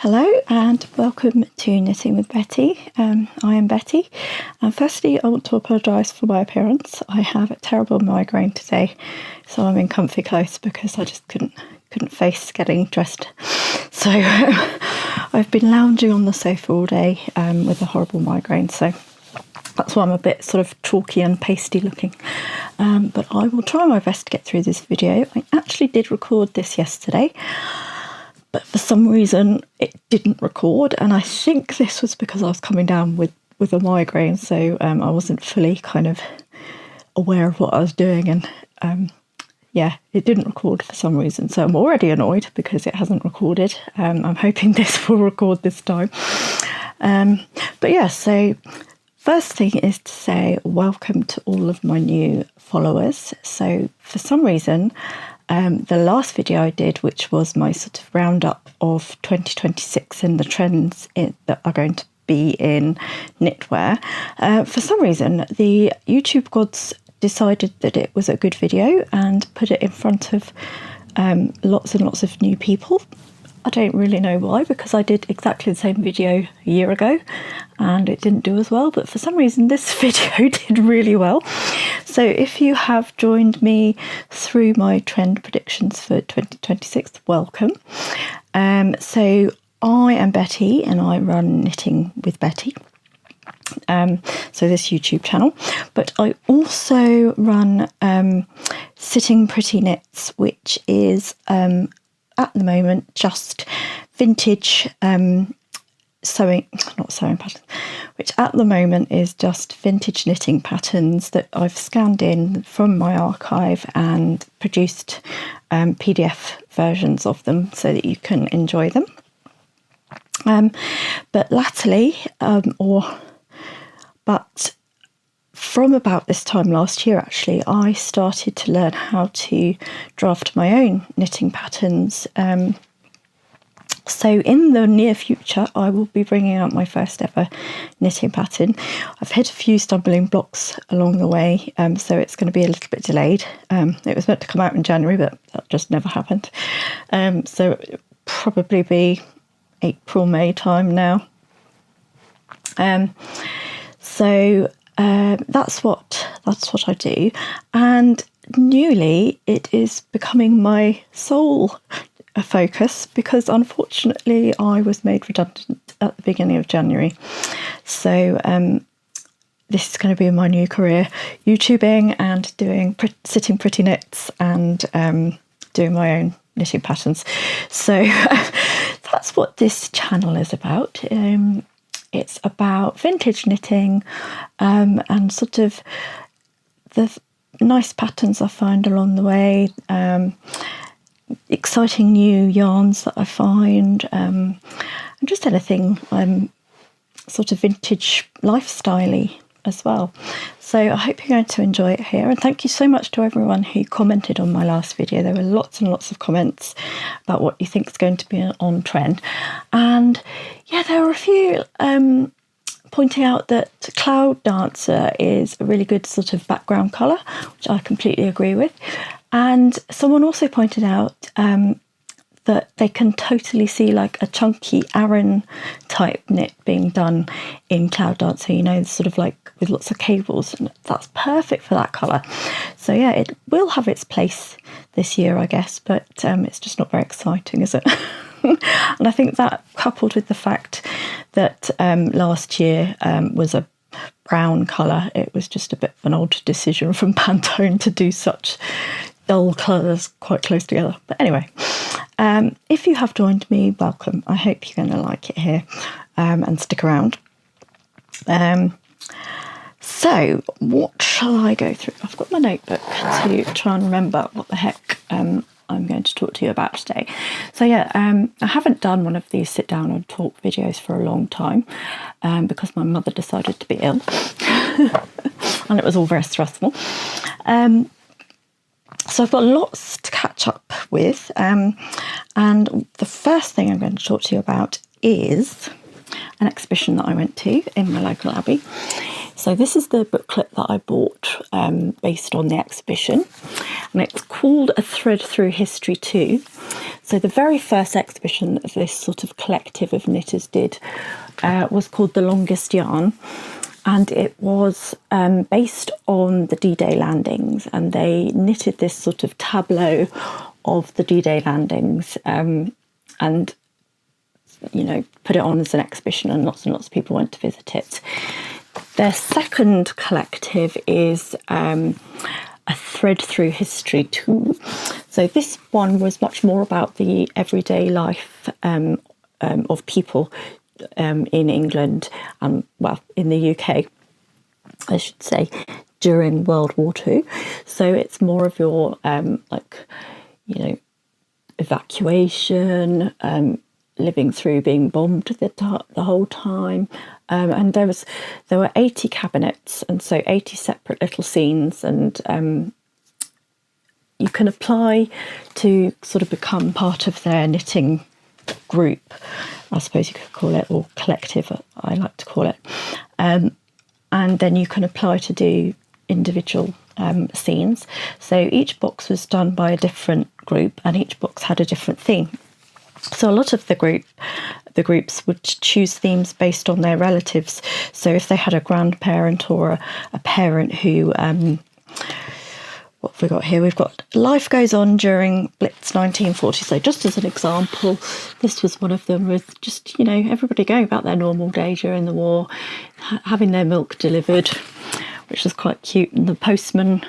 Hello and welcome to Knitting with Betty. I am Betty, and firstly I want to apologise for my appearance. I have a terrible migraine today, so I'm in comfy clothes because I just couldn't face getting dressed. So I've been lounging on the sofa all day with a horrible migraine, so that's why I'm a bit sort of chalky and pasty looking. But I will try my best to get through this video. I actually did record this yesterday, but for some reason it didn't record, and I think this was because I was coming down with a migraine, so I wasn't fully kind of aware of what I was doing, and yeah, it didn't record for some reason, so I'm already annoyed because it hasn't recorded. I'm hoping this will record this time. But yeah, so first thing is to say welcome to all of my new followers. So for some reason, the last video I did, which was my sort of roundup of 2026 and the trends that are going to be in knitwear, for some reason the YouTube gods decided that it was a good video and put it in front of lots and lots of new people. I don't really know why, because I did exactly the same video a year ago and it didn't do as well, but for some reason this video did really well. So if you have joined me through my trend predictions for 2026, welcome. So I am Betty and I run Knitting with Betty. So this YouTube channel, but I also run Sitting Pretty Knits, which is at the moment just vintage not sewing patterns, which at the moment is just vintage knitting patterns that I've scanned in from my archive and produced PDF versions of them so that you can enjoy them. But latterly, but from about this time last year, actually, I started to learn how to draft my own knitting patterns. So in the near future, I will be bringing out my first ever knitting pattern. I've hit a few stumbling blocks along the way, so it's going to be a little bit delayed. It was meant to come out in January, but that just never happened. So it'll probably be April, May time now. That's what I do, and newly it is becoming my sole focus because unfortunately I was made redundant at the beginning of January. So this is going to be my new career, YouTubing and doing Sitting Pretty Knits and doing my own knitting patterns. So that's what this channel is about. It's about vintage knitting and sort of the nice patterns I find along the way, exciting new yarns that I find, and just anything sort of vintage lifestyle-y as well. So I hope you're going to enjoy it here, and thank you so much to everyone who commented on my last video. There were lots and lots of comments about what you think is going to be on trend, and yeah, there were a few pointing out that Cloud Dancer is a really good sort of background colour, which I completely agree with. And someone also pointed out that they can totally see like a chunky Aran type knit being done in Cloud Dancer, you know, sort of like with lots of cables, and that's perfect for that colour. So yeah, it will have its place this year, I guess, but it's just not very exciting, is it? And I think that, coupled with the fact that last year was a brown colour, it was just a bit of an odd decision from Pantone to do such dull colours quite close together. But anyway, if you have joined me, welcome. I hope you're going to like it here and stick around. So what shall I go through? I've got my notebook to try and remember what the heck I'm going to talk to you about today. So yeah, I haven't done one of these sit down and talk videos for a long time because my mother decided to be ill and it was all very stressful. So I've got lots to catch up with, and the first thing I'm going to talk to you about is an exhibition that I went to in my local abbey. So this is the booklet that I bought based on the exhibition, and it's called A Thread Through History Too. So the very first exhibition that this sort of collective of knitters did was called The Longest Yarn, and it was based on the D-Day landings, and they knitted this sort of tableau of the D-Day landings and put it on as an exhibition, and lots of people went to visit it. Their second collective is A Thread Through History Too. So this one was much more about the everyday life of people in England, in the UK, I should say, during World War II. So it's more of your evacuation, living through being bombed the whole time, and there were 80 cabinets, and so 80 separate little scenes, and you can apply to sort of become part of their knitting group, I suppose you could call it, or collective, I like to call it, and then you can apply to do individual scenes. So each box was done by a different group, and each box had a different theme. So a lot of the groups would choose themes based on their relatives. So if they had a grandparent or a parent who, what have we got here? We've got Life Goes On During Blitz 1940. So just as an example, this was one of them, with just, everybody going about their normal day during the war, having their milk delivered, which was quite cute, and the postman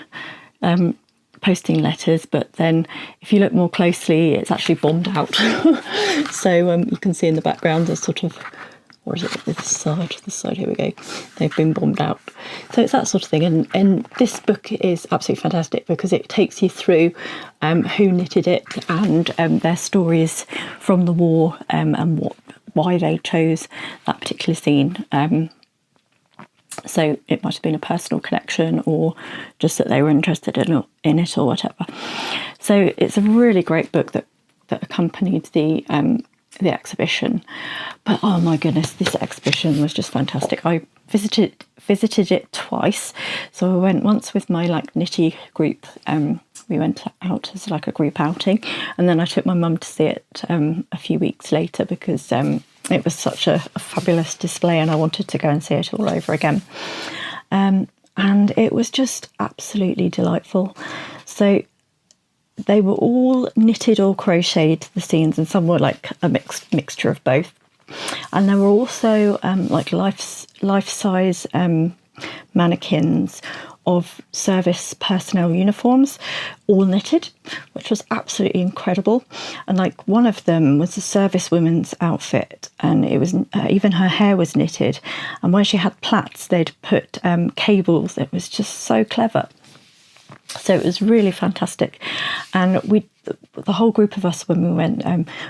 posting letters, but then if you look more closely, it's actually bombed out. So you can see in the background there's sort of, or is it this side, here we go, they've been bombed out. So it's that sort of thing, and this book is absolutely fantastic because it takes you through who knitted it and their stories from the war, and why they chose that particular scene. So it might have been a personal connection, or just that they were interested in it or whatever. So it's a really great book that accompanied the exhibition. But oh my goodness, this exhibition was just fantastic. I visited it twice. So I went once with my nitty group. We went out as a group outing, and then I took my mum to see it a few weeks later because it was such a fabulous display, and I wanted to go and see it all over again. And it was just absolutely delightful. So they were all knitted or crocheted, the scenes, and some were a mixture of both. And there were also life-size mannequins of service personnel uniforms, all knitted, which was absolutely incredible. And one of them was a service woman's outfit, and it was even her hair was knitted, and where she had plaits they'd put cables. It was just so clever. So it was really fantastic. And the whole group of us, when we went,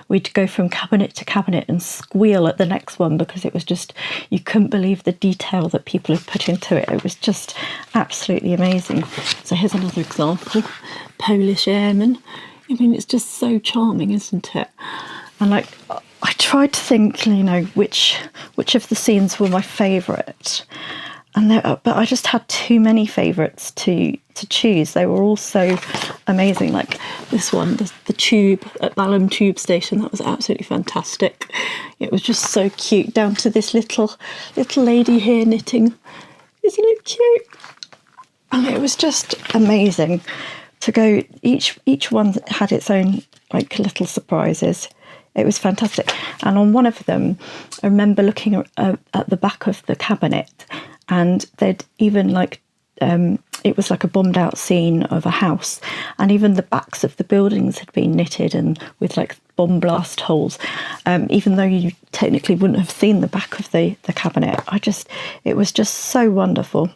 we'd go from cabinet to cabinet and squeal at the next one, because it was just, you couldn't believe the detail that people had put into it. It was just absolutely amazing. So here's another example, Polish Airman. I mean, it's just so charming, isn't it? And I tried to think, which of the scenes were my favourite. But I just had too many favourites to choose. They were all so amazing. Like this one, the tube at Balham Tube Station, that was absolutely fantastic. It was just so cute, down to this little lady here knitting. Isn't it cute? And it was just amazing to go. Each one had its own little surprises. It was fantastic. And on one of them, I remember looking at the back of the cabinet, and they'd even it was like a bombed out scene of a house, and even the backs of the buildings had been knitted and with bomb blast holes, even though you technically wouldn't have seen the back of the cabinet. It was just so wonderful.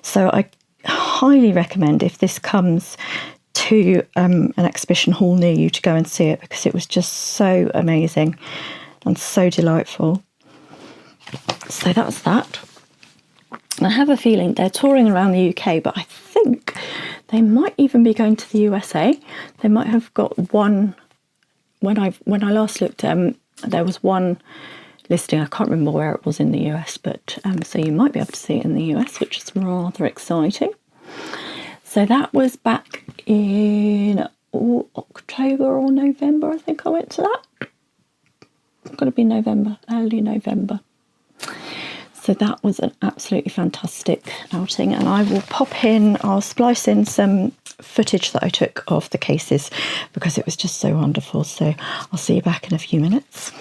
So I highly recommend, if this comes to an exhibition hall near you, to go and see it, because it was just so amazing and so delightful. So that's that. I have a feeling they're touring around the UK, but I think they might even be going to the USA. They might have got one. When I last looked, there was one listing. I can't remember where it was in the US, but so you might be able to see it in the US, which is rather exciting. So that was back in October or November, I think I went to that. It's got to be November, early November. So that was an absolutely fantastic outing, and I'll splice in some footage that I took of the cases because it was just so wonderful. So I'll see you back in a few minutes.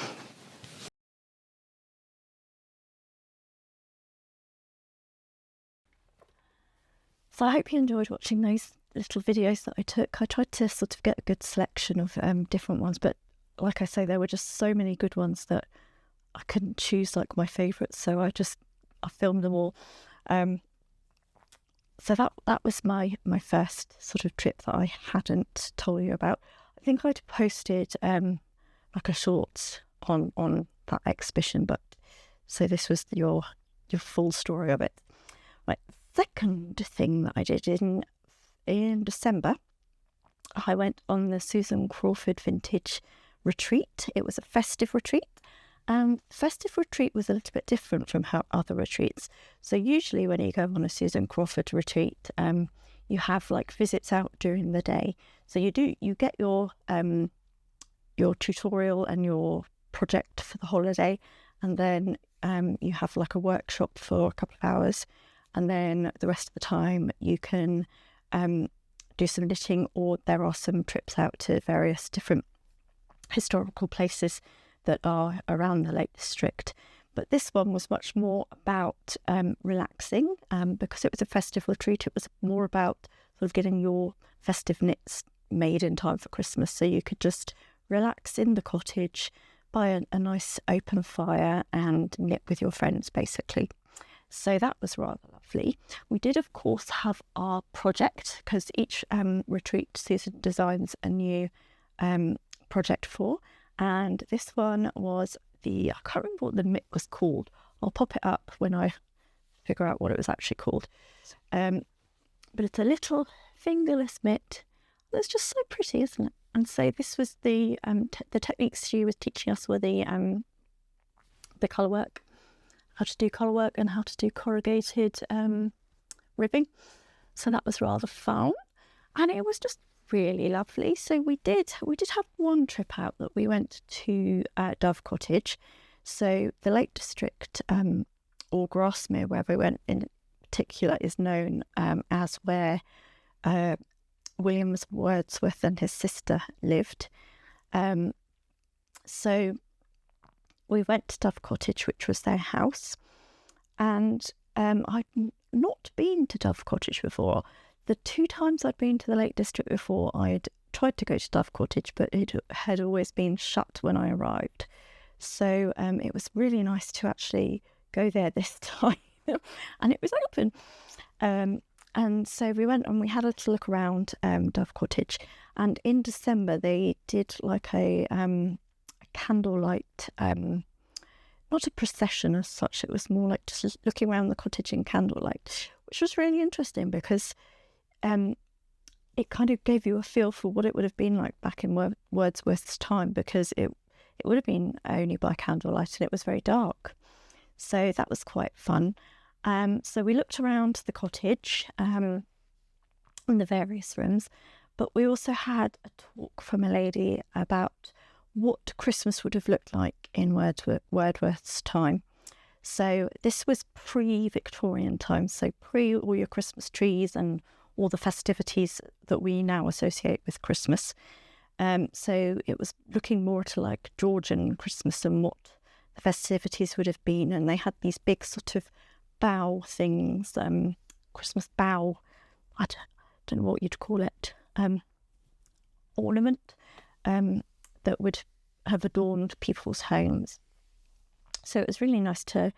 So I hope you enjoyed watching those little videos that I took. I tried to sort of get a good selection of different ones, but like I say, there were just so many good ones that I couldn't choose like my favourites, so I filmed them all. So that was my first sort of trip that I hadn't told you about. I think I'd posted like a short on that exhibition, but so this was your full story of it. Right, second thing that I did in December, I went on the Susan Crawford Vintage Retreat. It was a festive retreat. Festive retreat was a little bit different from how other retreats. So usually when you go on a Susan Crawford retreat, you have like visits out during the day. So you get your tutorial and your project for the holiday, and then you have like a workshop for a couple of hours, and then the rest of the time you can do some knitting, or there are some trips out to various different historical places that are around the Lake District. But this one was much more about relaxing, because it was a festive retreat. It was more about sort of getting your festive knits made in time for Christmas, so you could just relax in the cottage by a nice open fire and knit with your friends, basically. So that was rather lovely. We did, of course, have our project, because each retreat Susan designs a new project for. And this one was I can't remember what the mitt was called. I'll pop it up when I figure out what it was actually called. But it's a little fingerless mitt that's just so pretty, isn't it? And so this was the techniques she was teaching us were the colour work, how to do colour work and how to do corrugated ribbing. So that was rather fun, and it was just really lovely. So we did have one trip out that we went to Dove Cottage. So the Lake District, or Grasmere, where we went in particular, is known as where William Wordsworth and his sister lived. So we went to Dove Cottage, which was their house, and I'd not been to Dove Cottage before. The 2 times I'd been to the Lake District before, I'd tried to go to Dove Cottage, but it had always been shut when I arrived. So it was really nice to actually go there this time, and it was open. And so we went and we had a little look around Dove Cottage, and in December they did like a candlelight, not a procession as such, it was more like just looking around the cottage in candlelight, which was really interesting because it kind of gave you a feel for what it would have been like back in Wordsworth's time, because it would have been only by candlelight and it was very dark. So that was quite fun. So we looked around the cottage in the various rooms, but we also had a talk from a lady about what Christmas would have looked like in Wordsworth's time. So this was pre-Victorian times, so pre all your Christmas trees and all the festivities that we now associate with Christmas. So it was looking more to like Georgian Christmas and what the festivities would have been. And they had these big sort of bow things, Christmas bow, I don't know what you'd call it, ornament that would have adorned people's homes. So it was really nice to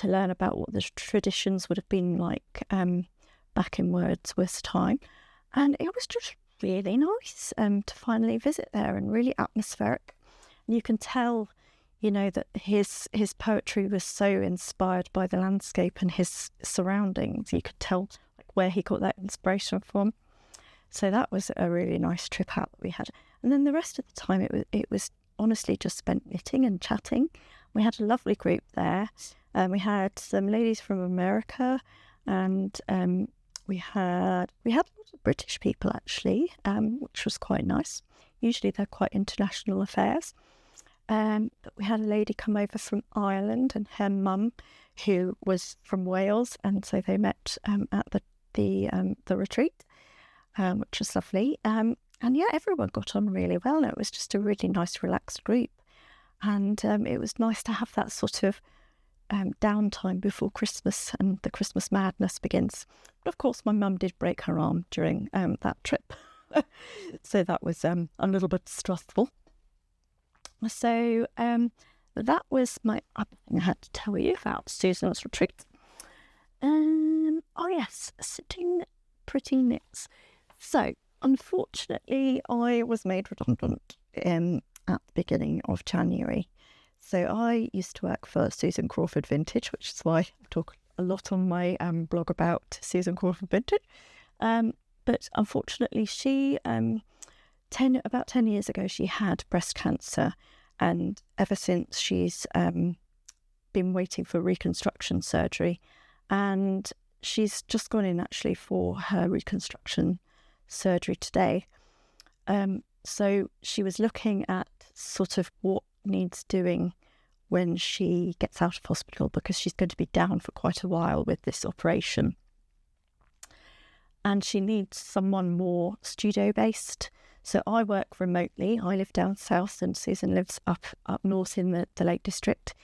learn about what the traditions would have been like back in Wordsworth's time. And it was just really nice to finally visit there, and really atmospheric. And you can tell, you know, that his poetry was so inspired by the landscape and his surroundings. You could tell like where he got that inspiration from. So that was a really nice trip out that we had. And then the rest of the time it was honestly just spent knitting and chatting. We had a lovely group there. We had some ladies from America, and we had a lot of British people actually, which was quite nice. Usually they're quite international affairs. But we had a lady come over from Ireland and her mum, who was from Wales, and so they met at the retreat, which was lovely. And yeah, everyone got on really well. And it was just a really nice, relaxed group. And it was nice to have that sort of downtime before Christmas and the Christmas madness begins. But of course, my mum did break her arm during that trip. So that was a little bit stressful. So that was my other thing I had to tell you about Susan's retreat. Oh yes, sitting pretty knits. So unfortunately, I was made redundant at the beginning of January. So I used to work for Susan Crawford Vintage, which is why I talk a lot on my blog about Susan Crawford Vintage. But unfortunately, she about 10 years ago, she had breast cancer, and ever since she's been waiting for reconstruction surgery, and she's just gone in actually for her reconstruction surgery today. So she was looking at sort of what needs doing when she gets out of hospital, because she's going to be down for quite a while with this operation. And she needs someone more studio-based. So I work remotely. I live down south and Susan lives up north in the Lake District.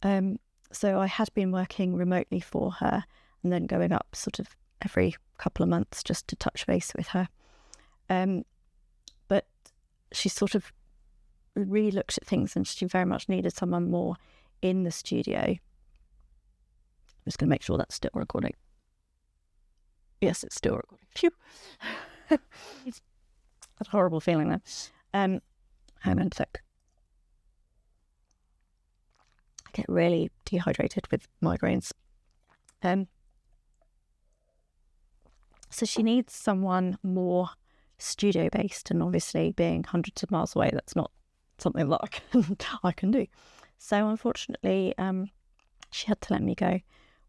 So I had been working remotely for her and then going up sort of every couple of months just to touch base with her. But she sort of really looked at things and she very much needed someone more in the studio. I'm just going to make sure that's still recording. Yes, it's still recording. Phew. That's a horrible feeling there. Hang on a sec. I get really dehydrated with migraines. So she needs someone more studio-based, and obviously being hundreds of miles away, that's not something that I can do. So unfortunately, she had to let me go,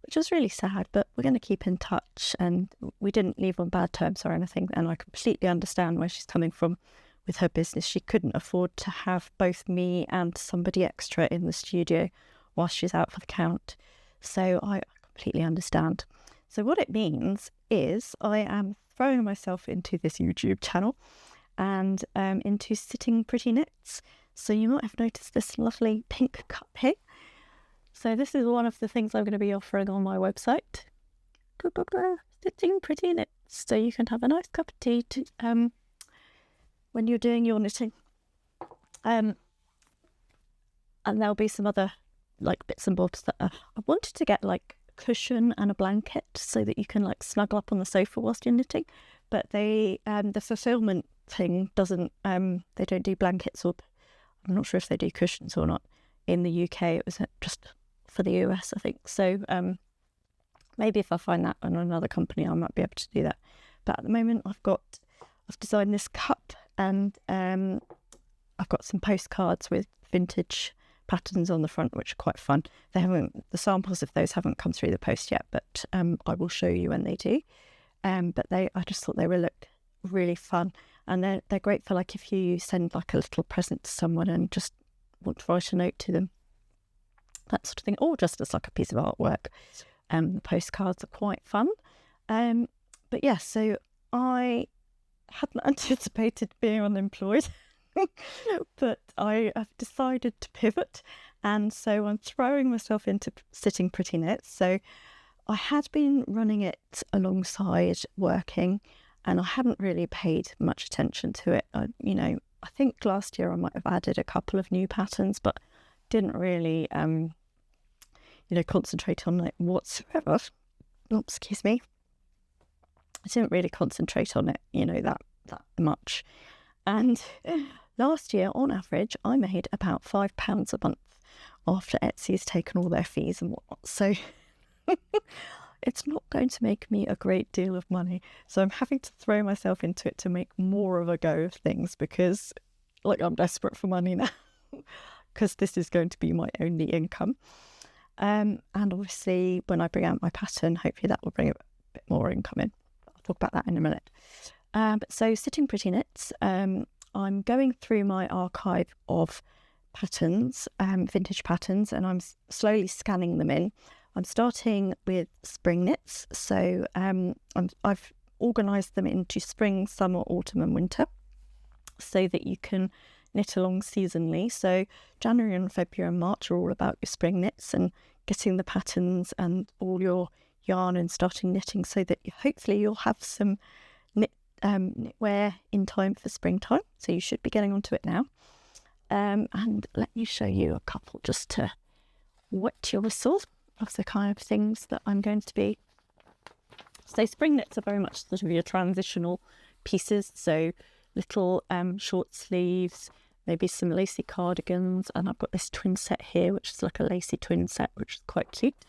which was really sad, but we're going to keep in touch, and we didn't leave on bad terms or anything, and I completely understand where she's coming from with her business. She couldn't afford to have both me and somebody extra in the studio while she's out for the count, so I completely understand. So what it means is I am throwing myself into this YouTube channel and into Sitting Pretty Knits. So you might have noticed this lovely pink cup here. So this is one of the things I'm going to be offering on my website. Sitting Pretty Knits. So you can have a nice cup of tea to, when you're doing your knitting. And there'll be some other like bits and bobs that I wanted to get, like a cushion and a blanket so that you can like snuggle up on the sofa whilst you're knitting. But they, the fulfillment thing doesn't, they don't do blankets, or I'm not sure if they do cushions or not. In the UK, it was just for the US, I think. So maybe if I find that on another company, I might be able to do that. But at the moment, I've designed this cup, and I've got some postcards with vintage patterns on the front, which are quite fun. The samples of those haven't come through the post yet, but I will show you when they do. But I just thought they would look really fun, and they're great for like if you send like a little present to someone and just want to write a note to them, that sort of thing, or just as like a piece of artwork. The postcards are quite fun. But yeah, so I hadn't anticipated being unemployed, but I have decided to pivot, and so I'm throwing myself into Sitting Pretty Knits. So I had been running it alongside working, and I hadn't really paid much attention to it. I think last year I might have added a couple of new patterns, but didn't really, concentrate on it whatsoever. Oh, excuse me. I didn't really concentrate on it, that much. And last year, on average, I made about £5 a month after Etsy's taken all their fees and whatnot. So it's not going to make me a great deal of money. So I'm having to throw myself into it to make more of a go of things, because I'm desperate for money now. because this is going to be my only income. And obviously when I bring out my pattern, hopefully that will bring a bit more income in. I'll talk about that in a minute. So Sitting Pretty Knits, I'm going through my archive of patterns, vintage patterns, and I'm slowly scanning them in. I'm starting with spring knits, so I've organised them into spring, summer, autumn and winter so that you can knit along seasonally. So January and February and March are all about your spring knits and getting the patterns and all your yarn and starting knitting so that hopefully you'll have some knitwear in time for springtime. So you should be getting onto it now. And let me show you a couple just to wet your whistle of the kind of things that I'm going to be. So spring knits are very much sort of your transitional pieces. So little short sleeves, maybe some lacy cardigans, and I've got this twin set here, which is like a lacy twin set, which is quite cute.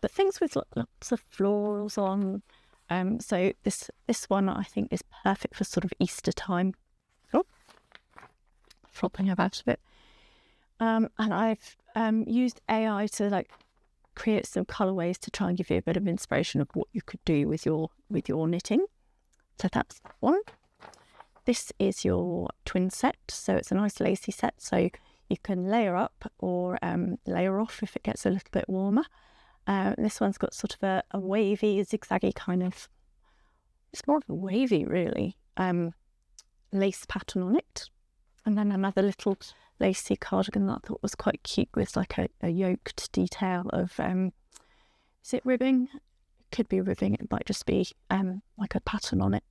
But things with lots of florals on. So this one I think is perfect for sort of Easter time. Oh, flopping about a bit. And I've used AI to create some colourways to try and give you a bit of inspiration of what you could do with your knitting. So that's that one. This is your twin set, so it's a nice lacy set, so you can layer up or layer off if it gets a little bit warmer. This one's got sort of a wavy, zigzaggy kind of, it's more of a wavy really, lace pattern on it. And then another little lacy cardigan that I thought was quite cute with like a yoked detail of, is it ribbing? It could be ribbing, it might just be like a pattern on it.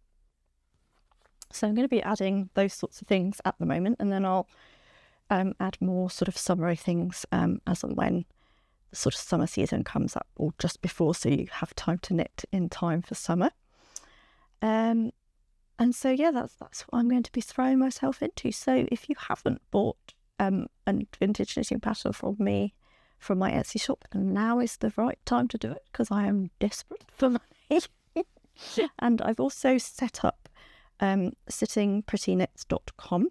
So I'm going to be adding those sorts of things at the moment, and then I'll add more sort of summery things as and when the sort of summer season comes up, or just before, so you have time to knit in time for summer. And so yeah, that's what I'm going to be throwing myself into. So if you haven't bought a vintage knitting pattern from me from my Etsy shop, now is the right time to do it, because I am desperate for money. And I've also set up sittingprettyknits.com,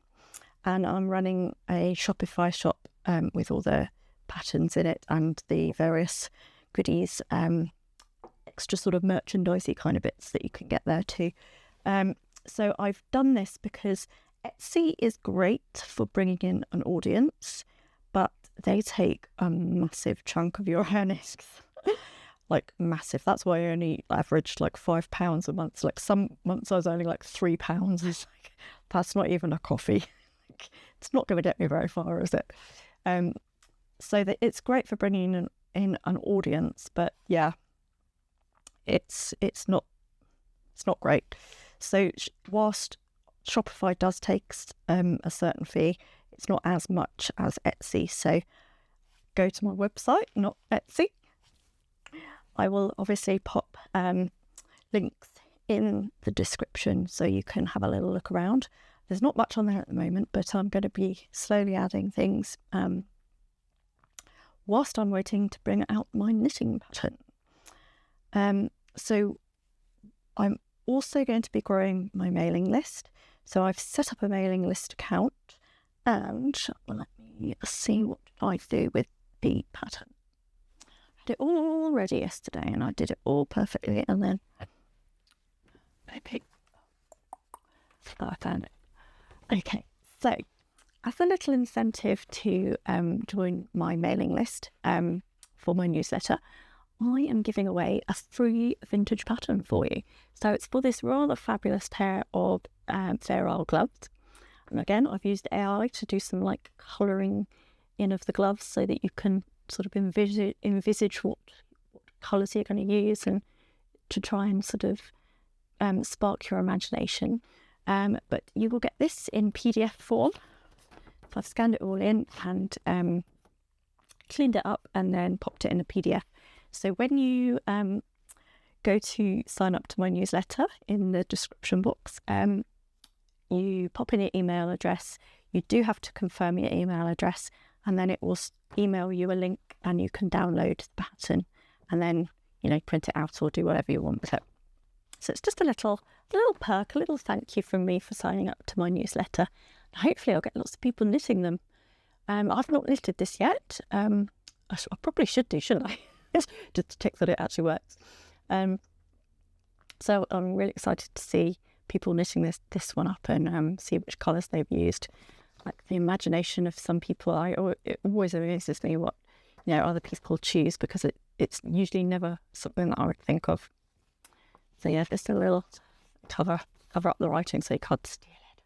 and I'm running a Shopify shop with all the patterns in it and the various goodies, extra sort of merchandisey kind of bits that you can get there too. So I've done this because Etsy is great for bringing in an audience, but they take a massive chunk of your earnings. Like massive. That's why I only averaged like £5 a month. Like some months I was only like £3. It's like, that's not even a coffee. It's not going to get me very far, is it? So that it's great for bringing in an audience, but yeah, it's not great. So whilst Shopify does take a certain fee, it's not as much as Etsy. So go to my website, not Etsy. I will obviously pop links in the description so you can have a little look around. There's not much on there at the moment, but I'm going to be slowly adding things whilst I'm waiting to bring out my knitting pattern. So I'm also going to be growing my mailing list. So I've set up a mailing list account, and let me see what I do with the pattern. I had it all ready yesterday and I did it all perfectly, and then maybe I found it. Okay, so as a little incentive to join my mailing list for my newsletter, I am giving away a free vintage pattern for you. So it's for this rather fabulous pair of Fair Isle gloves. And again, I've used AI to do some like colouring in of the gloves so that you can sort of envisage what colours you're going to use, and to try and sort of spark your imagination. But you will get this in PDF form. So I've scanned it all in and cleaned it up and then popped it in a PDF. So when you go to sign up to my newsletter, in the description box, you pop in your email address. You do have to confirm your email address, and then it will email you a link and you can download the pattern and then, print it out or do whatever you want with it. So it's just a little perk, a little thank you from me for signing up to my newsletter. Hopefully I'll get lots of people knitting them. I've not knitted this yet. I probably should do, shouldn't I? Just to check that it actually works. So I'm really excited to see people knitting this one up and see which colours they've used. Like the imagination of some people, it always amazes me what other people choose, because it's usually never something that I would think of. So yeah, just a little cover up the writing so you can't steal it.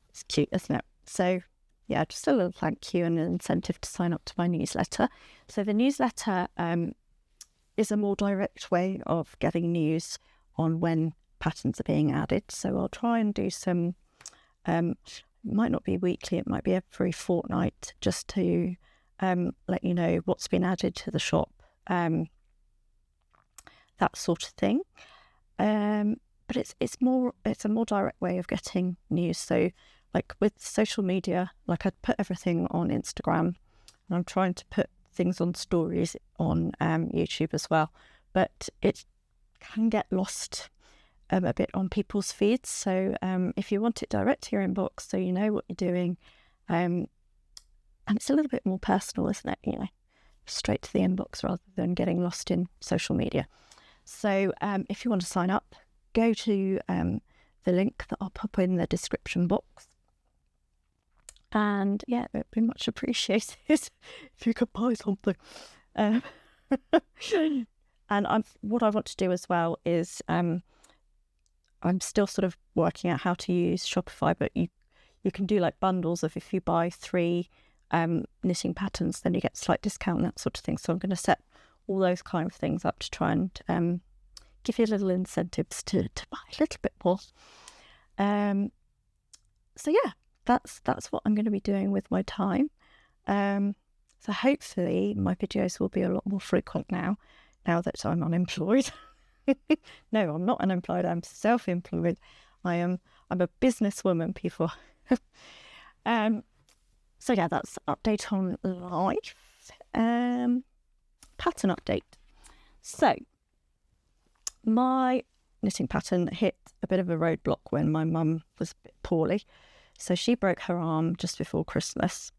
It's cute, isn't it? So yeah, just a little thank you and an incentive to sign up to my newsletter. So the newsletter is a more direct way of getting news on when patterns are being added. So I'll try and do some, it might not be weekly, it might be every fortnight, just to let you know what's been added to the shop, that sort of thing. But it's a more direct way of getting news. So like with social media, like I'd put everything on Instagram, and I'm trying to put things on stories on YouTube as well, but it can get lost a bit on people's feeds. So if you want it direct to your inbox, so you know what you're doing, and it's a little bit more personal, isn't it? Straight to the inbox rather than getting lost in social media. So if you want to sign up, go to the link that I'll pop in the description box. And yeah, it'd be much appreciated if you could buy something. And what I want to do as well is I'm still sort of working out how to use Shopify, but you can do like bundles of, if you buy 3 knitting patterns, then you get a slight discount and that sort of thing. So I'm going to set all those kind of things up to try and give you little incentives to buy a little bit more. So yeah, that's what I'm going to be doing with my time. So hopefully my videos will be a lot more frequent now that I'm unemployed. No, I'm not unemployed. I'm self-employed. I'm a businesswoman, people. So yeah, that's update on life. Pattern update. So my knitting pattern hit a bit of a roadblock when my mum was a bit poorly. So she broke her arm just before Christmas.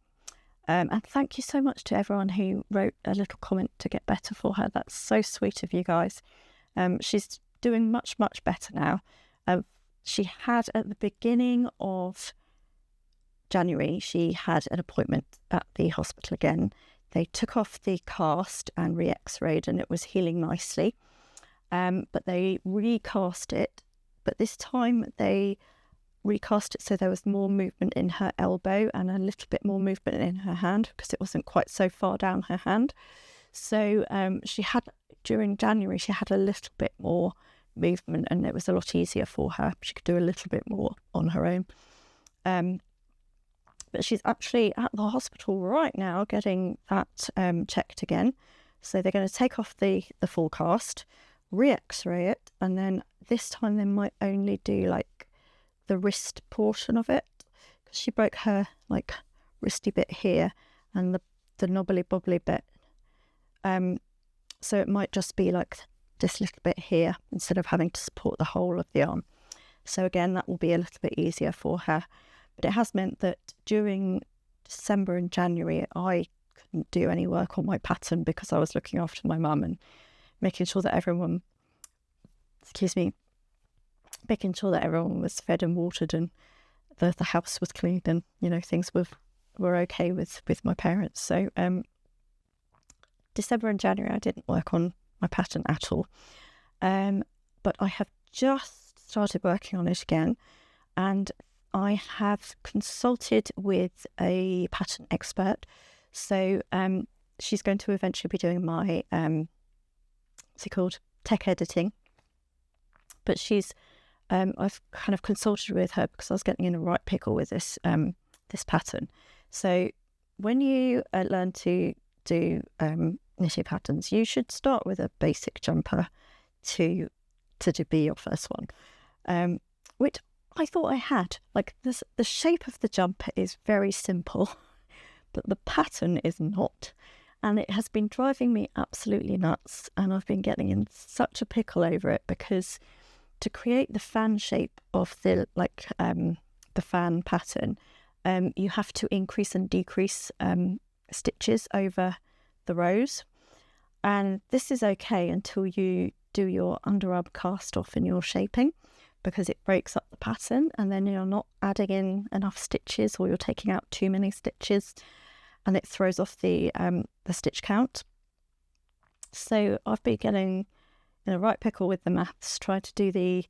And thank you so much to everyone who wrote a little comment to get better for her. That's so sweet of you guys. She's doing much, much better now. She had, at the beginning of January, she had an appointment at the hospital again. They took off the cast and re-x-rayed, and it was healing nicely. But they recast it. But this time they recast it so there was more movement in her elbow and a little bit more movement in her hand, because it wasn't quite so far down her hand. So during January, she had a little bit more movement, and it was a lot easier for her. She could do a little bit more on her own. But she's actually at the hospital right now getting that checked again. So they're going to take off the full cast, re-x-ray it, and then this time they might only do like the wrist portion of it, because she broke her like wristy bit here and the knobbly bobbly bit. So it might just be like this little bit here instead of having to support the whole of the arm. So again, that will be a little bit easier for her. But it has meant that during December and January, I couldn't do any work on my pattern because I was looking after my mum and making sure that everyone was fed and watered, and the house was clean, and things were okay with my parents. So December and January I didn't work on my pattern at all, but I have just started working on it again, and I have consulted with a pattern expert. So she's going to eventually be doing my what's it called, tech editing, but I've kind of consulted with her because I was getting in a right pickle with this pattern. So when you learn to do knitting patterns, you should start with a basic jumper to be your first one, which I thought I had. Like the shape of the jumper is very simple, but the pattern is not. And it has been driving me absolutely nuts, and I've been getting in such a pickle over it, because to create the fan shape of the fan pattern, you have to increase and decrease stitches over the rows, and this is okay until you do your underarm cast off and your shaping, because it breaks up the pattern and then you're not adding in enough stitches, or you're taking out too many stitches and it throws off the stitch count. So I've been getting in a right pickle with the maths, trying to do the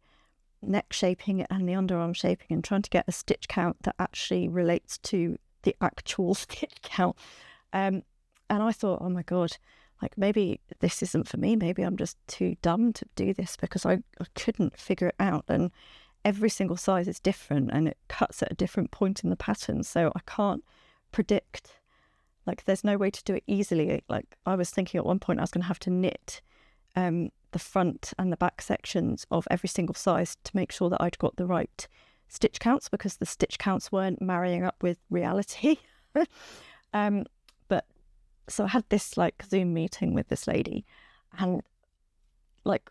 neck shaping and the underarm shaping and trying to get a stitch count that actually relates to the actual stitch count. And I thought, oh my God, like maybe this isn't for me. Maybe I'm just too dumb to do this, because I couldn't figure it out. And every single size is different and it cuts at a different point in the pattern. So I can't predict, like there's no way to do it easily. Like I was thinking at one point I was going to have to knit the front and the back sections of every single size to make sure that I'd got the right stitch counts, because the stitch counts weren't marrying up with reality. But so I had this like Zoom meeting with this lady, and like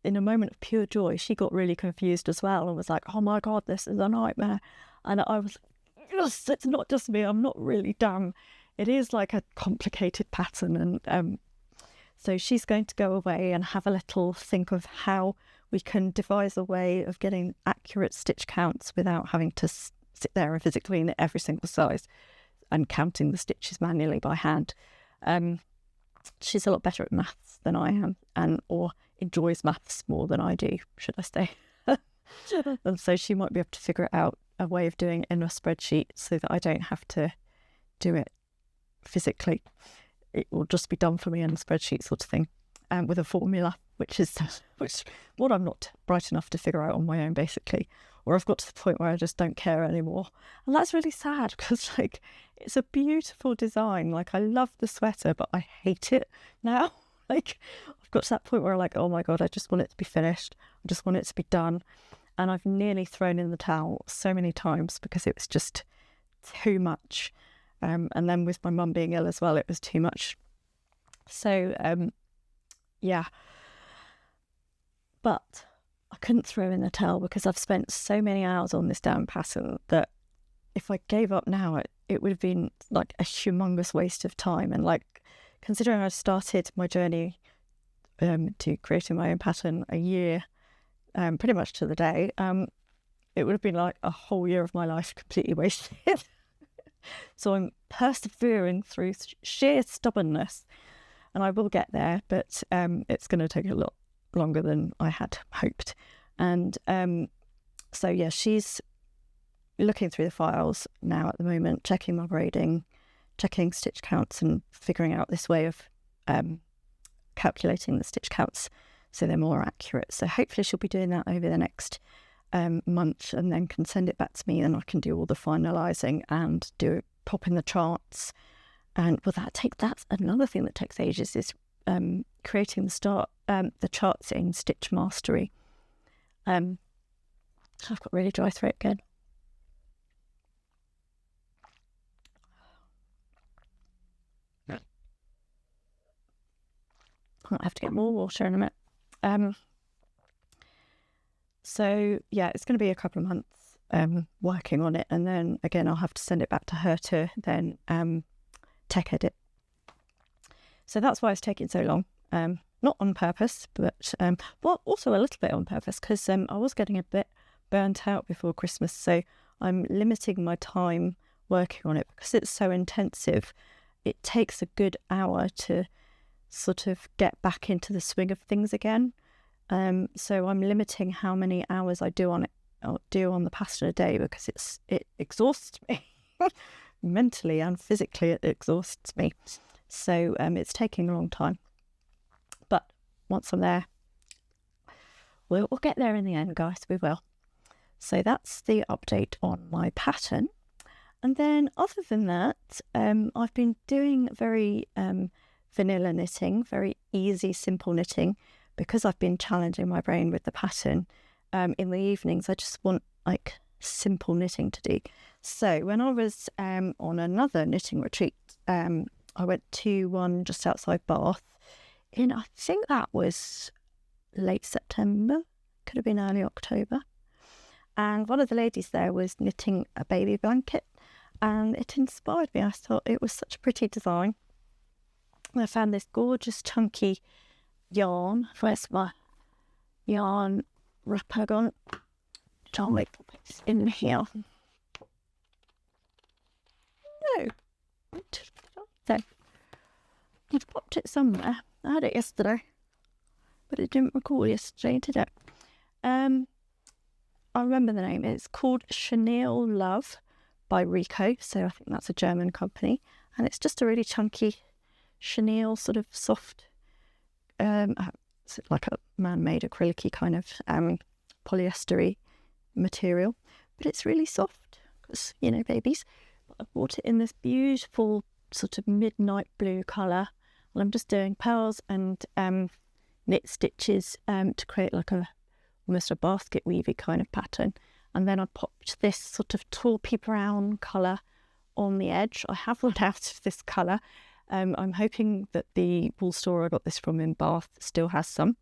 in a moment of pure joy, she got really confused as well and was like, oh my God, this is a nightmare. And I was like, yes, it's not just me, I'm not really dumb. It is like a complicated pattern. And so she's going to go away and have a little think of how we can devise a way of getting accurate stitch counts without having to sit there and physically knit every single size and counting the stitches manually by hand. She's a lot better at maths than I am, or enjoys maths more than I do, should I say. And so she might be able to figure out a way of doing it in a spreadsheet so that I don't have to do it physically. It will just be done for me in a spreadsheet sort of thing, with a formula, which what I'm not bright enough to figure out on my own, basically. Or I've got to the point where I just don't care anymore. And that's really sad, because like it's a beautiful design. Like I love the sweater, but I hate it now. Like I've got to that point where I'm like, oh my God, I just want it to be finished. I just want it to be done. And I've nearly thrown in the towel so many times because it was just too much. And then with my mum being ill as well, it was too much. So, yeah. But I couldn't throw in the towel because I've spent so many hours on this damn pattern that if I gave up now, it would have been like a humongous waste of time. And like, considering I started my journey to creating my own pattern a year, pretty much to the day, it would have been like a whole year of my life completely wasted. So I'm persevering through sheer stubbornness, and I will get there, but it's going to take a lot longer than I had hoped. And so yeah, she's looking through the files now at the moment, checking my braiding, checking stitch counts, and figuring out this way of calculating the stitch counts so they're more accurate. So hopefully she'll be doing that over the next month, and then can send it back to me, and I can do all the finalising and pop in the charts. And well, that's another thing that takes ages, is creating the charts in Stitch Mastery. I've got really dry throat again. I'll have to get more water in a minute. So yeah, it's going to be a couple of months working on it, and then again I'll have to send it back to her to then tech edit. So that's why it's taking so long. Not on purpose, but well, also a little bit on purpose, because I was getting a bit burnt out before Christmas, so I'm limiting my time working on it because it's so intensive. It takes a good hour to sort of get back into the swing of things again. So I'm limiting how many hours I do on it, or do on the pattern a day, because it exhausts me. Mentally and physically, it exhausts me. So it's taking a long time. But once I'm there, we'll get there in the end, guys. We will. So that's the update on my pattern. And then other than that, I've been doing very vanilla knitting, very easy, simple knitting, because I've been challenging my brain with the pattern. In the evenings, I just want like simple knitting to do. So when I was on another knitting retreat, I went to one just outside Bath in, I think that was late September, could have been early October. And one of the ladies there was knitting a baby blanket. and it inspired me. I thought it was such a pretty design. I found this gorgeous chunky yarn. Where's my yarn wrapper gone? I'll make it in here. No. So I've popped it somewhere. I had it yesterday, but it didn't record yesterday, did it? I remember the name. It's called Chenille Love by Rico. So I think that's a German company. And it's just a really chunky chenille, sort of soft, like a man-made acrylic-y kind of polyester-y material. But it's really soft because, you know, babies. But I bought it in this beautiful sort of midnight blue colour. And I'm just doing pearls and knit stitches to create like almost a basket weavy kind of pattern. And then I popped this sort of taupey brown colour on the edge. I have run out of this colour. I'm hoping that the wool store I got this from in Bath still has some,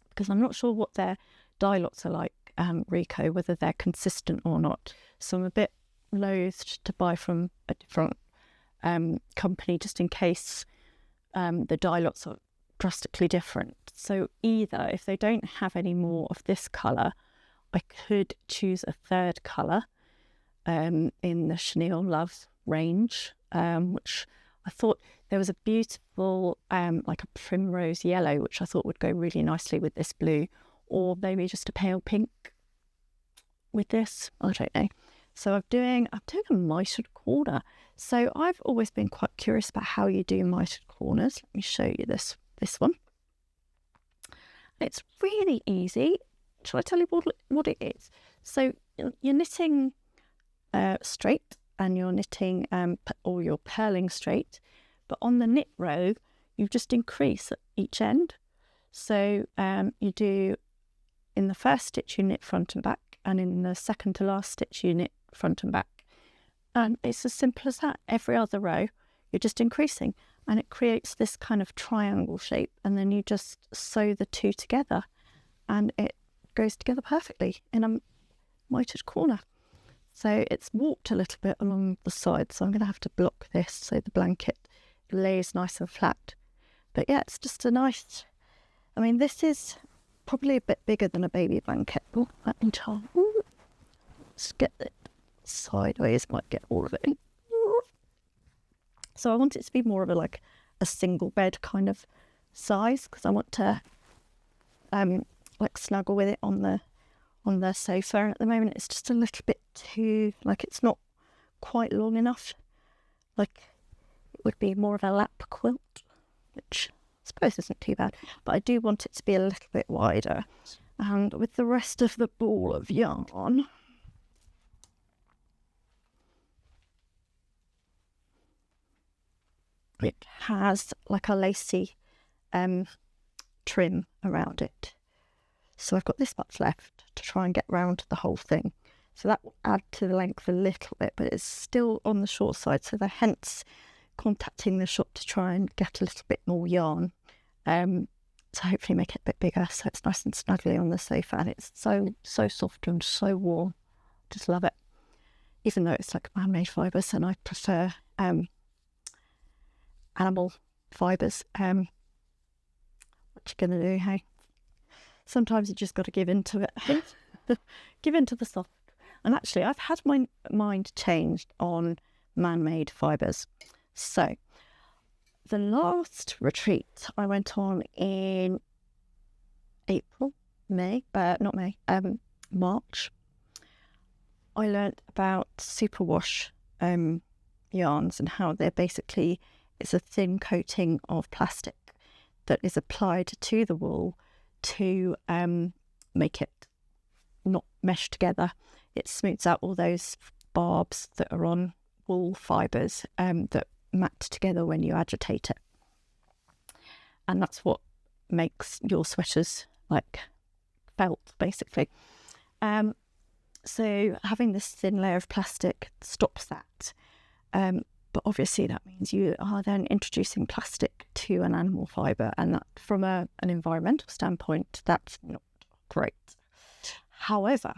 because I'm not sure what their dye lots are like, Rico, whether they're consistent or not. So I'm a bit loathed to buy from a different company just in case the dye lots are drastically different. So either, if they don't have any more of this colour, I could choose a third colour in the Chenille Love range, which I thought there was a beautiful like a primrose yellow, which I thought would go really nicely with this blue, or maybe just a pale pink with this. I don't know. So I'm doing a mitered corner. So I've always been quite curious about how you do mitered corners. Let me show you this one. It's really easy. Shall I tell you what it is? So you're knitting straight, and you're knitting or you're purling straight, but on the knit row you just increase at each end. So you do, in the first stitch you knit front and back, and in the second to last stitch you knit front and back, and it's as simple as that. Every other row you're just increasing, and it creates this kind of triangle shape, and then you just sew the two together and it goes together perfectly in a mitered corner. So it's warped a little bit along the side, so I'm going to have to block this so the blanket lays nice and flat. But yeah, it's just a nice, I mean, this is probably a bit bigger than a baby blanket. Oh, let me try. Let's get it sideways, might get all of it in. So I want it to be more of a single bed kind of size, because I want to like snuggle with it on the sofa. And at the moment it's just a little bit too, it's not quite long enough. Like it would be more of a lap quilt, which I suppose isn't too bad, but I do want it to be a little bit wider. And with the rest of the ball of yarn, it has like a lacy trim around it. So I've got this much left to try and get round the whole thing. So that will add to the length a little bit, but it's still on the short side. So they're hence contacting the shop to try and get a little bit more yarn. To hopefully make it a bit bigger, so it's nice and snuggly on the sofa, and it's so soft and so warm. Just love it. Even though it's like man-made fibres, and I prefer animal fibres. What you gonna do, hey? Sometimes you just got to give in to it. Give in to the soft. And actually, I've had my mind changed on man-made fibres. So the last retreat I went on in March, I learnt about Superwash yarns, and how they're basically, it's a thin coating of plastic that is applied to the wool to make it not mesh together. It smooths out all those barbs that are on wool fibres that mat together when you agitate it. And that's what makes your sweaters like felt, basically. So having this thin layer of plastic stops that. But obviously that means you are then introducing plastic to an animal fibre, and that, from an environmental standpoint, that's not great. However,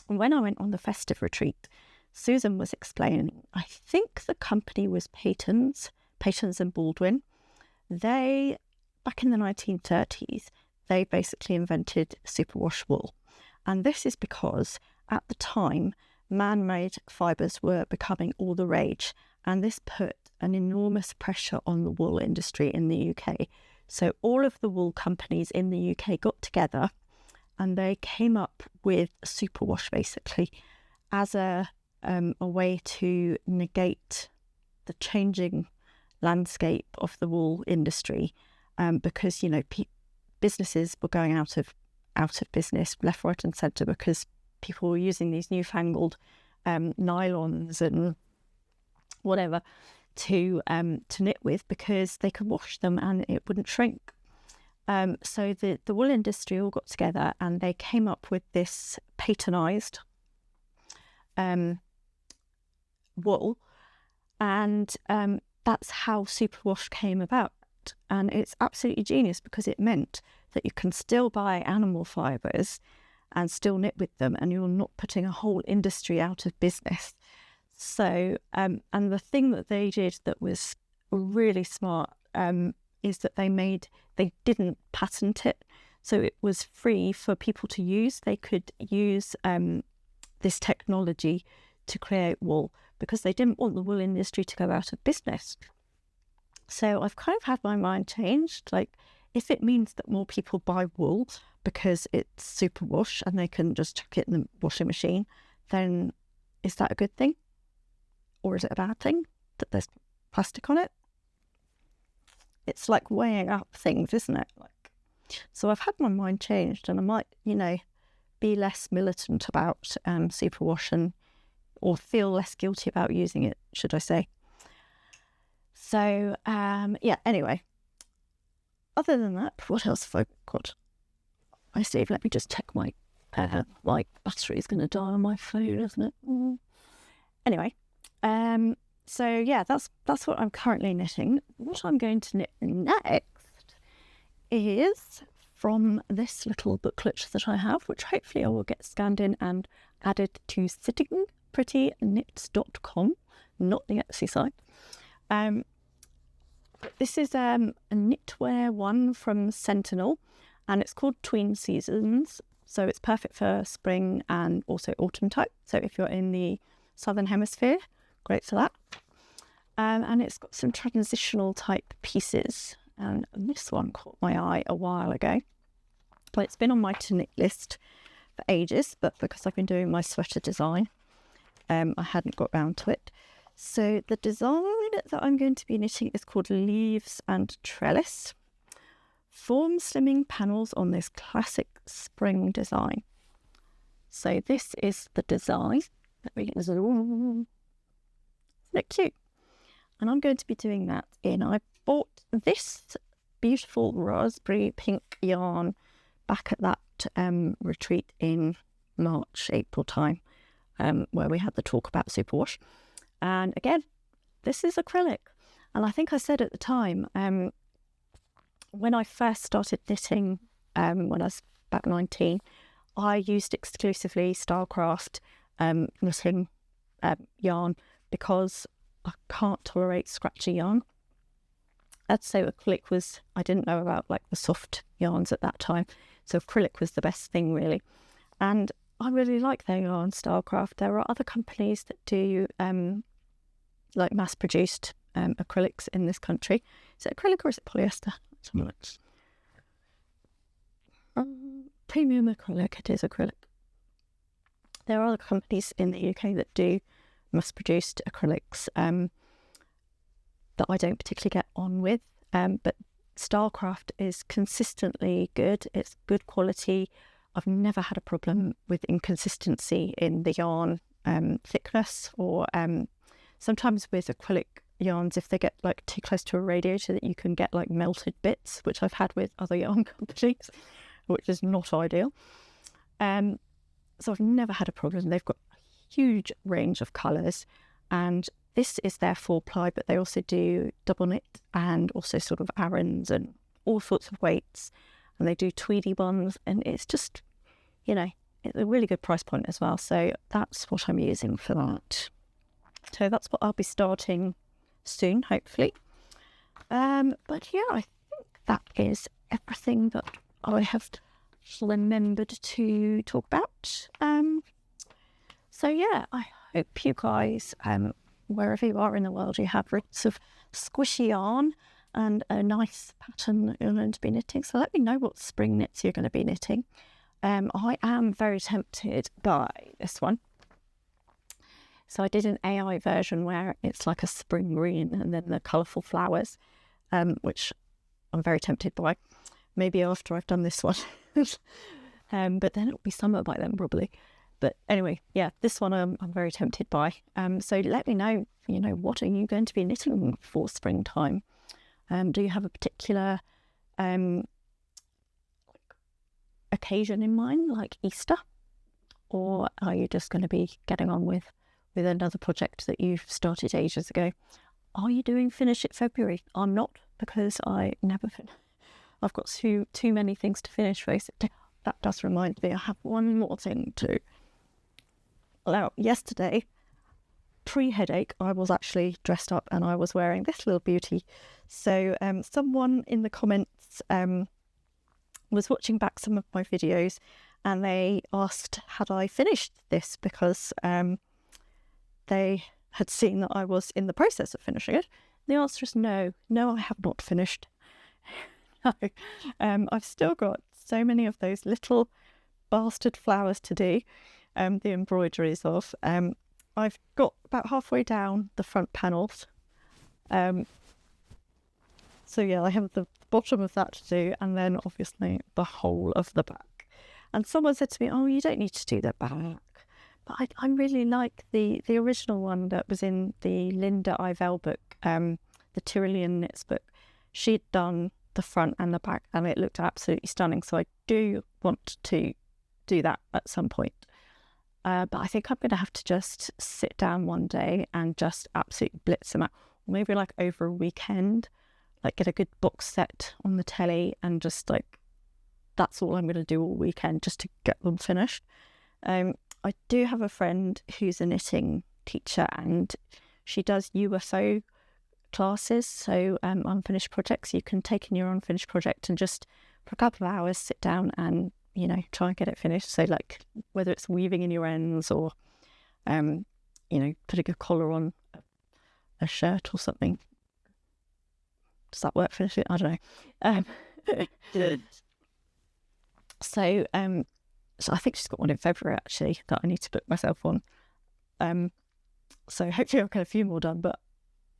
when I went on the Festive retreat, Susan was explaining, I think the company was Paytons and Baldwin. They, back in the 1930s, they basically invented superwash wool. And this is because at the time, man-made fibres were becoming all the rage, and this put an enormous pressure on the wool industry in the UK. So all of the wool companies in the UK got together and they came up with superwash basically as a way to negate the changing landscape of the wool industry, because businesses were going out of business left, right and centre because people were using these newfangled nylons and whatever to knit with, because they could wash them and it wouldn't shrink. So the wool industry all got together and they came up with this patentised wool, and that's how superwash came about. And it's absolutely genius because it meant that you can still buy animal fibres and still knit with them, and you're not putting a whole industry out of business. So, and the thing that they did that was really smart is that they didn't patent it. So it was free for people to use. They could use this technology to create wool because they didn't want the wool industry to go out of business. So I've kind of had my mind changed. Like, if it means that more people buy wool because it's superwash and they can just chuck it in the washing machine, then is that a good thing? Or is it a bad thing that there's plastic on it? It's like weighing up things, isn't it? So I've had my mind changed, and I might, be less militant about superwash or feel less guilty about using it, should I say. So, anyway. Other than that, what else have I got? Steve, let me just check my battery's going to die on my phone, isn't it? Anyway, so that's what I'm currently knitting. What I'm going to knit next is from this little booklet that I have, which hopefully I will get scanned in and added to sittingprettyknits.com, not the Etsy site. This is a knitwear one from Sentinel, and it's called Tween Seasons. So it's perfect for spring and also autumn type. So if you're in the Southern Hemisphere, great for that. And it's got some transitional type pieces. And this one caught my eye a while ago. Well, it's been on my to knit list for ages, but because I've been doing my sweater design, I hadn't got round to it. So the design that I'm going to be knitting is called Leaves and Trellis. Form slimming panels on this classic spring design. So this is the design. Let me get this. Isn't it cute? And I'm going to be doing that I bought this beautiful raspberry pink yarn back at that retreat in March, April time, where we had the talk about superwash. And again, this is acrylic. And I think I said at the time, when I first started knitting, when I was about 19, I used exclusively Stylecraft knitting yarn because I can't tolerate scratchy yarn. I'd say acrylic was, I didn't know about the soft yarns at that time. So acrylic was the best thing really. And I really like their yarn, Stylecraft. There are other companies that do mass-produced acrylics in this country. Is it acrylic or is it polyester? Premium acrylic, it is acrylic. There are other companies in the UK that do mass-produced acrylics that I don't particularly get on with, but Stylecraft is consistently good. It's good quality. I've never had a problem with inconsistency in the yarn thickness, or sometimes with acrylic yarns, if they get too close to a radiator, that you can get melted bits, which I've had with other yarn companies, which is not ideal. So I've never had a problem. They've got a huge range of colours, and this is their 4-ply, but they also do double knit and also sort of Arons and all sorts of weights, and they do tweedy ones, and it's just, it's a really good price point as well. So that's what I'm using for that. So that's what I'll be starting soon, hopefully. But yeah, I think that is everything that I have remembered to talk about. So yeah, I hope you guys, wherever you are in the world, you have lots of squishy yarn and a nice pattern that you're going to be knitting. So let me know what spring knits you're going to be knitting. I am very tempted by this one. So I did an AI version where it's like a spring green and then the colourful flowers, which I'm very tempted by. Maybe after I've done this one. But then it'll be summer by then probably. But anyway, yeah, this one I'm very tempted by. So let me know, what are you going to be knitting for springtime? Do you have a particular occasion in mind, like Easter? Or are you just going to be getting on with another project that you've started ages ago? Are you doing Finish It February? I'm not, because I never finish. I've got too many things to finish, basically. That does remind me, I have one more thing too. Now, yesterday, pre-headache, I was actually dressed up and I was wearing this little beauty. So someone in the comments was watching back some of my videos and they asked had I finished this, because they had seen that I was in the process of finishing it. The answer is no, I have not finished. No, I've still got so many of those little bastard flowers to do, the embroideries of. I've got about halfway down the front panels. So yeah, I have the bottom of that to do, and then obviously the whole of the back. And someone said to me, oh, you don't need to do the back. But I really like the original one that was in the Linda Ivell book, the Tyrolean Knits book. She'd done the front and the back and it looked absolutely stunning. So I do want to do that at some point. But I think I'm going to have to just sit down one day and just absolutely blitz them out. Or maybe like over a weekend, like get a good box set on the telly and just like, that's all I'm going to do all weekend just to get them finished. I do have a friend who's a knitting teacher and she does UFO classes, so unfinished projects. You can take in your unfinished project and just for a couple of hours sit down and try and get it finished. So like whether it's weaving in your ends or putting a collar on a shirt or something. Does that work? Finish it? I don't know. So I think she's got one in February actually that I need to book myself on. So hopefully I'll get a few more done, but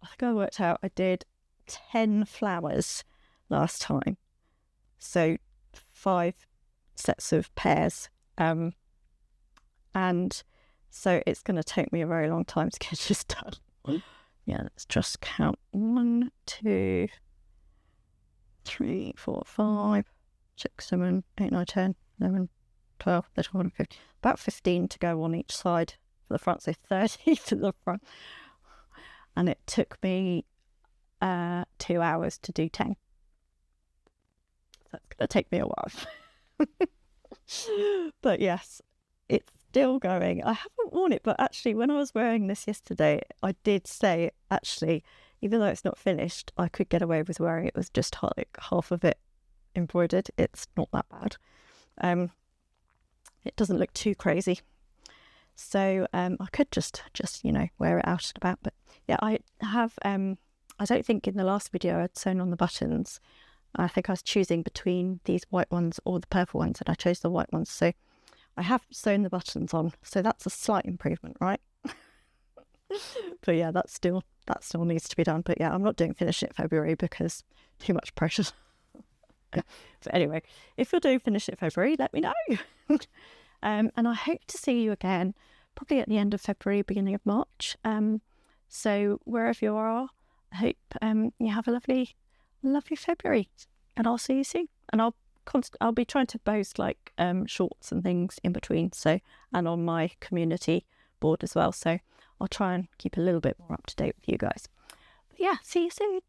I think I worked out I did 10 flowers last time. So 5 sets of pairs. And so it's going to take me a very long time to get this done. Yeah, let's just count. 1, 2, 3, 4, 5, 6, 7, 8, 9, 10, 11, 12, 13, 14, 15. About 15 to go on each side for the front, so 30 to the front. And it took me 2 hours to do 10. So it's going to take me a while. But yes, it's still going. I haven't worn it, but actually when I was wearing this yesterday, I did say, actually, even though it's not finished, I could get away with wearing it with just like half of it embroidered. It's not that bad. It doesn't look too crazy. So I could just wear it out and about. But yeah, I have, I don't think in the last video I'd sewn on the buttons. I think I was choosing between these white ones or the purple ones, and I chose the white ones. So I have sewn the buttons on. So that's a slight improvement, right? But yeah, that still needs to be done. But yeah, I'm not doing Finish It February because too much pressure. But anyway, if you're doing Finish It February, let me know. And I hope to see you again, probably at the end of February, beginning of March. So wherever you are, I hope you have a lovely February, and I'll see you soon. And I'll be trying to post like shorts and things in between, so, and on my community board as well. So I'll try and keep a little bit more up to date with you guys. But yeah, see you soon.